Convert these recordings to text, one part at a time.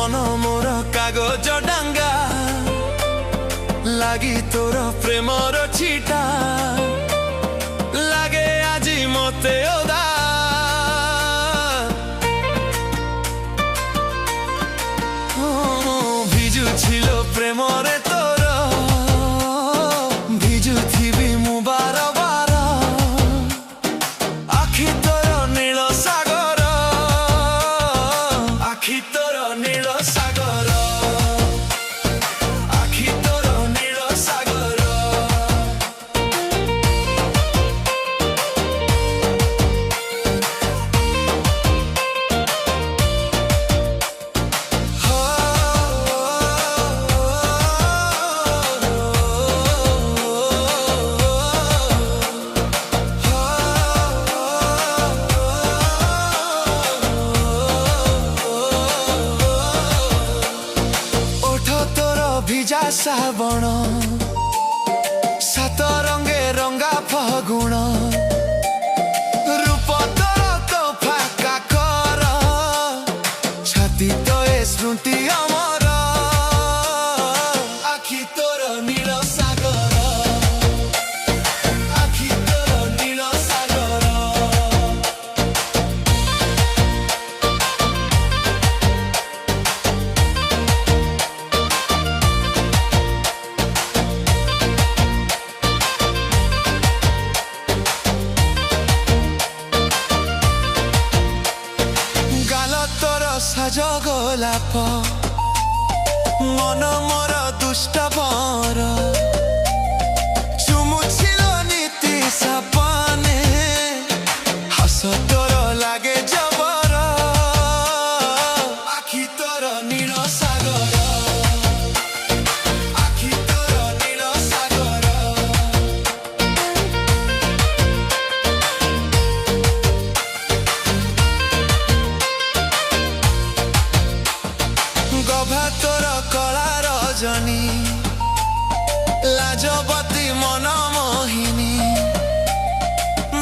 मन मोर कागज डांगा लागी तोर प्रेमर छिटा लागे आजी मते ओदा भिजु छिलो प्रेमरे तोर भिजु थिबी मु बार बार आखि तोर नील सागर आखि तोर नील सागर आखि तोर नील सागर भिजा साबण सात रंगे रंगा फगुण रूप तोर तो फाका कर छाती तो ए स्मृति अमर आखि तोर नील सागर आखि तोर नील सागर साज गोलाप मन मोर दुष्ट पर चुमुछिलो नीति सपने हस तोर लागे जबर आखि तोर नील सागर आखि तोर नील सागर गभा तोर कला रजनी लाजवती मन मोहिनी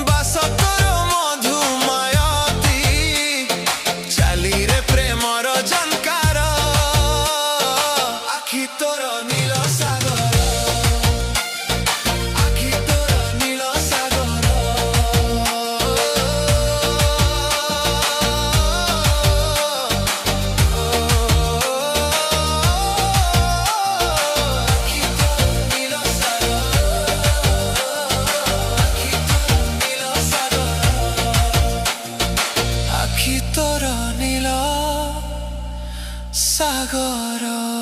बास तोर मधुमयती चाली रे प्रेमर झनकार आखि तोर नील सागर आखि तोर नील सागर आखि तोर नील सागर।